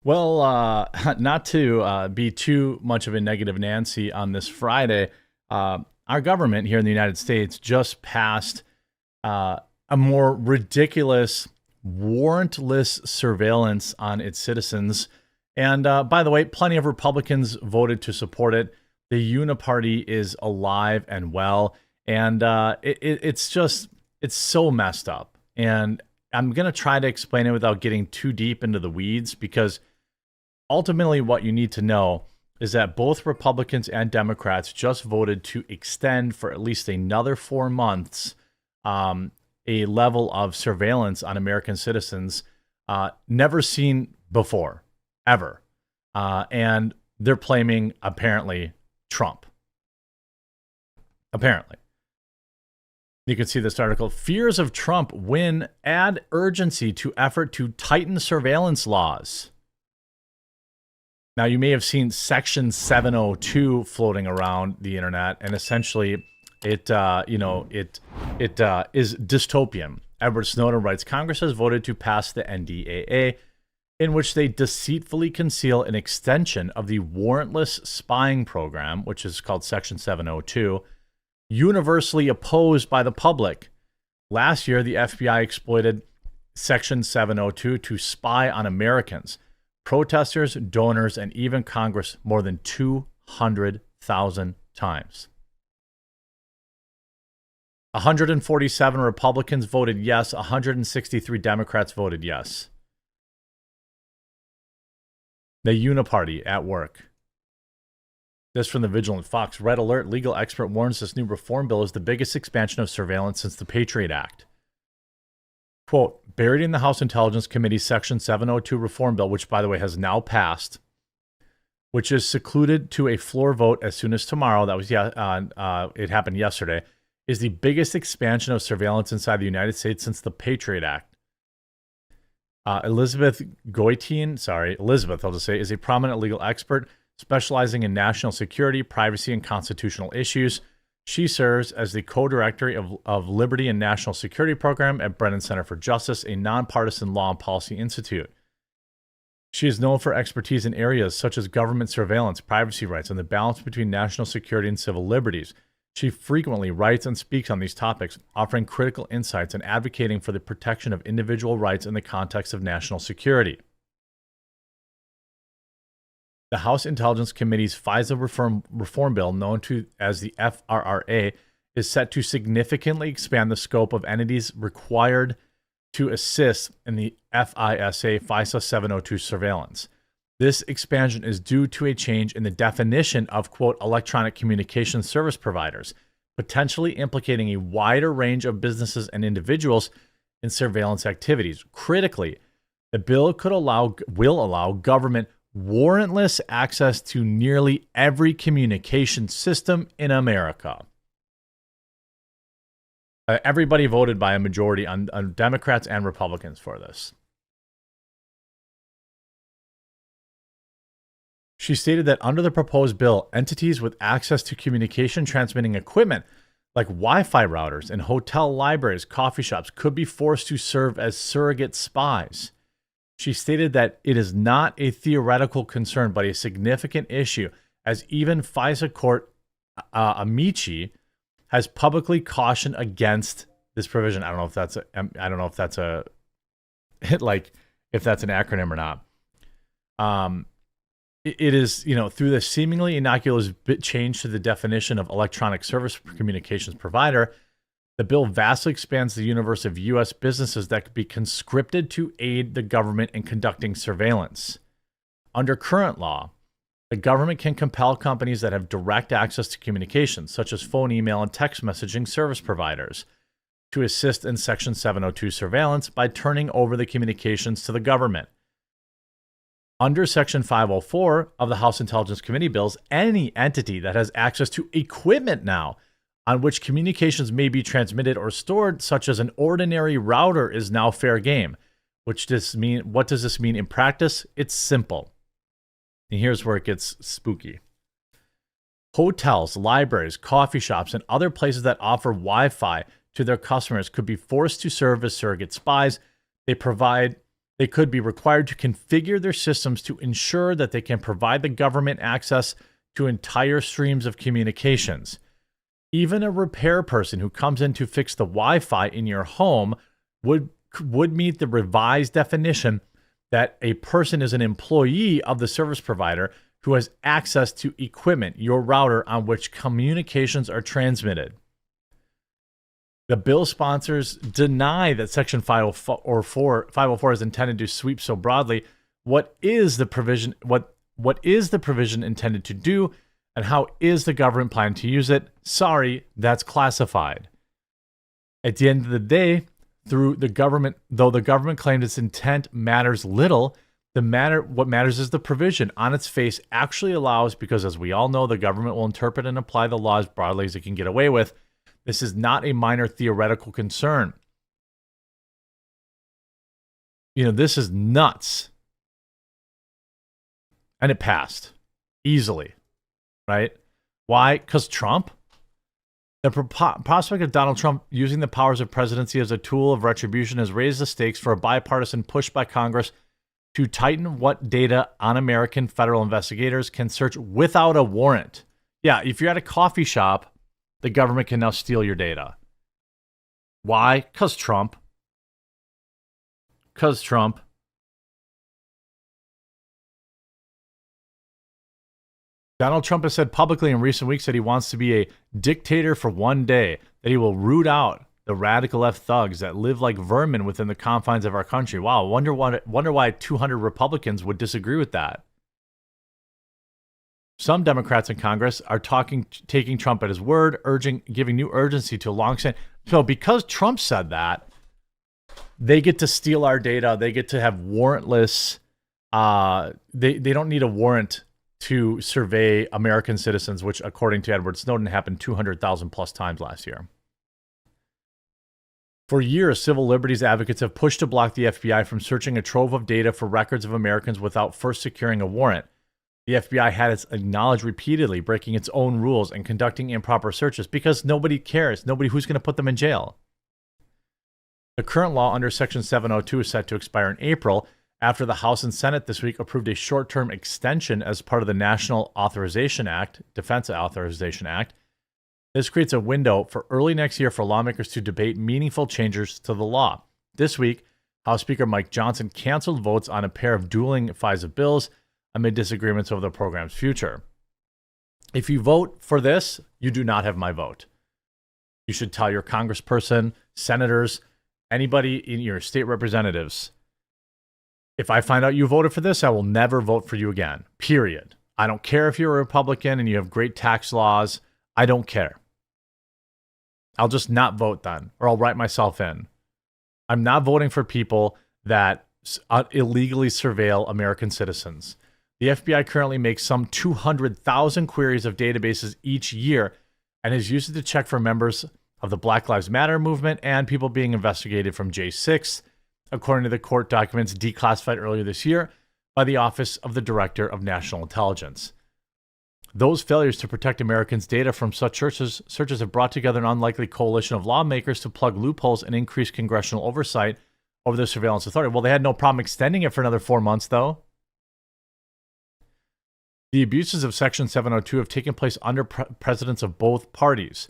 Well, not to be too much of a negative Nancy on this Friday, our government here in the United States just passed a more ridiculous, warrantless surveillance on its citizens. And by the way, plenty of Republicans voted to support it. The Uniparty is alive and well. And it's so messed up. And I'm going to try to explain it without getting too deep into the weeds because ultimately what you need to know is that both Republicans and Democrats just voted to extend for at least another 4 months a level of surveillance on American citizens never seen before, ever. And they're blaming, apparently, Trump. Apparently. You can see this article. Fears of Trump win add urgency to effort to tighten surveillance laws. Now, you may have seen Section 702 floating around the internet, and essentially it is dystopian. Edward Snowden writes, Congress has voted to pass the NDAA, in which they deceitfully conceal an extension of the warrantless spying program, which is called Section 702, universally opposed by the public. Last year, the FBI exploited Section 702 to spy on Americans, protesters, donors, and even Congress more than 200,000 times. 147 Republicans voted yes, 163 Democrats voted yes. The Uniparty at work. This from the Vigilant Fox. Red alert, legal expert warns this new reform bill is the biggest expansion of surveillance since the Patriot Act. Quote, buried in the House Intelligence Committee's Section 702 reform bill, which, by the way, has now passed, which is secluded to a floor vote as soon as tomorrow, that was it happened yesterday, is the biggest expansion of surveillance inside the United States since the Patriot Act. Elizabeth, I'll just say, is a prominent legal expert specializing in national security, privacy, and constitutional issues. She serves as the co-director of Liberty and National Security Program at Brennan Center for Justice, a nonpartisan law and policy institute. She is known for expertise in areas such as government surveillance, privacy rights, and the balance between national security and civil liberties. She frequently writes and speaks on these topics, offering critical insights and advocating for the protection of individual rights in the context of national security. The House Intelligence Committee's FISA reform bill, known as the FRRA, is set to significantly expand the scope of entities required to assist in the FISA 702 surveillance. This expansion is due to a change in the definition of, quote, electronic communication service providers, potentially implicating a wider range of businesses and individuals in surveillance activities. Critically, the bill will allow government warrantless access to nearly every communication system in America. Everybody voted by a majority on Democrats and Republicans for this. She stated that under the proposed bill, entities with access to communication transmitting equipment like Wi-Fi routers in hotel libraries, coffee shops could be forced to serve as surrogate spies. She stated that it is not a theoretical concern, but a significant issue, as even FISA court Amici has publicly cautioned against this provision. I don't know if that's an acronym or not. It is, through the seemingly innocuous change to the definition of electronic service communications provider, the bill vastly expands the universe of U.S. businesses that could be conscripted to aid the government in conducting surveillance. Under current law, the government can compel companies that have direct access to communications, such as phone, email, and text messaging service providers, to assist in Section 702 surveillance by turning over the communications to the government. Under Section 504 of the House Intelligence Committee bills, any entity that has access to equipment now on which communications may be transmitted or stored, such as an ordinary router, is now fair game. What does this mean in practice? It's simple. And here's where it gets spooky. Hotels, libraries, coffee shops, and other places that offer Wi-Fi to their customers could be forced to serve as surrogate spies. They provide They could be required to configure their systems to ensure that they can provide the government access to entire streams of communications. Even a repair person who comes in to fix the Wi-Fi in your home would meet the revised definition that a person is an employee of the service provider who has access to equipment, your router, on which communications are transmitted. The bill sponsors deny that Section 504 is intended to sweep so broadly. What is the provision? What is the provision intended to do, and how is the government planning to use it? Sorry, that's classified. At the end of the day, though the government claimed its intent matters little, what matters is the provision on its face actually allows, because as we all know, the government will interpret and apply the law as broadly as it can get away with. This is not a minor theoretical concern. This is nuts. And it passed easily, right? Why? Because Trump? The prospect of Donald Trump using the powers of presidency as a tool of retribution has raised the stakes for a bipartisan push by Congress to tighten what data on American federal investigators can search without a warrant. Yeah, if you're at a coffee shop, the government can now steal your data. Why? Because Trump. Donald Trump has said publicly in recent weeks that he wants to be a dictator for one day, that he will root out the radical left thugs that live like vermin within the confines of our country. Wow, wonder why 200 Republicans would disagree with that. Some Democrats in Congress are taking Trump at his word, giving new urgency to a long-standing. So because Trump said that, they get to steal our data. They get to have warrantless. They don't need a warrant to survey American citizens, which, according to Edward Snowden, happened 200,000 plus times last year. For years, civil liberties advocates have pushed to block the FBI from searching a trove of data for records of Americans without first securing a warrant. The FBI had its acknowledged repeatedly breaking its own rules and conducting improper searches because nobody cares. Who's going to put them in jail. The current law under Section 702 is set to expire in April after the House and Senate this week approved a short-term extension as part of the National Authorization Act, Defense Authorization Act. This creates a window for early next year for lawmakers to debate meaningful changes to the law. This week, House Speaker Mike Johnson canceled votes on a pair of dueling FISA bills amid disagreements over the program's future. If you vote for this, you do not have my vote. You should tell your congressperson, senators, anybody in your state representatives, if I find out you voted for this, I will never vote for you again, period. I don't care if you're a Republican and you have great tax laws. I don't care. I'll just not vote then, or I'll write myself in. I'm not voting for people that illegally surveil American citizens. The FBI currently makes some 200,000 queries of databases each year and has used it to check for members of the Black Lives Matter movement and people being investigated from J6, according to the court documents declassified earlier this year by the Office of the Director of National Intelligence. Those failures to protect Americans' data from such searches have brought together an unlikely coalition of lawmakers to plug loopholes and increase congressional oversight over the surveillance authority. Well, they had no problem extending it for another 4 months, though. The abuses of Section 702 have taken place under presidents of both parties.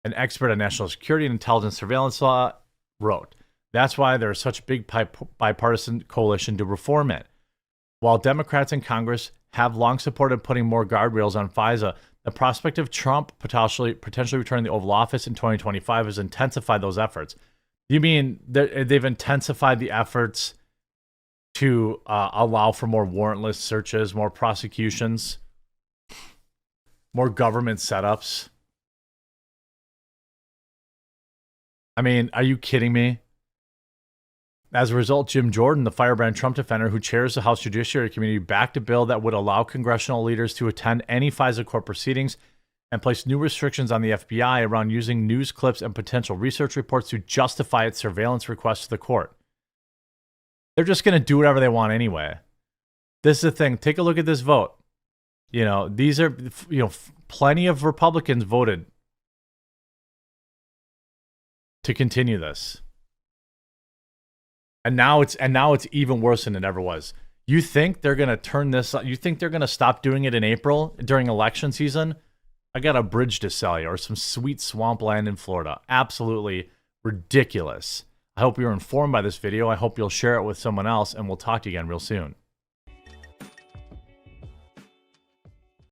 An expert on national security and intelligence surveillance law wrote, "That's why there is such a big bipartisan coalition to reform it. While Democrats in Congress have long supported putting more guardrails on FISA, the prospect of Trump potentially returning the Oval Office in 2025 has intensified those efforts." You mean they've intensified the efforts to allow for more warrantless searches, more prosecutions, more government setups? I mean, are you kidding me? As a result, Jim Jordan, the firebrand Trump defender who chairs the House Judiciary Committee, backed a bill that would allow congressional leaders to attend any FISA court proceedings and place new restrictions on the FBI around using news clips and potential research reports to justify its surveillance requests to the court. They're just going to do whatever they want anyway. This is the thing. Take a look at this vote. These are, plenty of Republicans voted to continue this. And now it's even worse than it ever was. You think they're gonna turn this? You think they're gonna stop doing it in April during election season? I got a bridge to sell you, or some sweet swampland in Florida. Absolutely ridiculous. I hope you were informed by this video. I hope you'll share it with someone else, and we'll talk to you again real soon.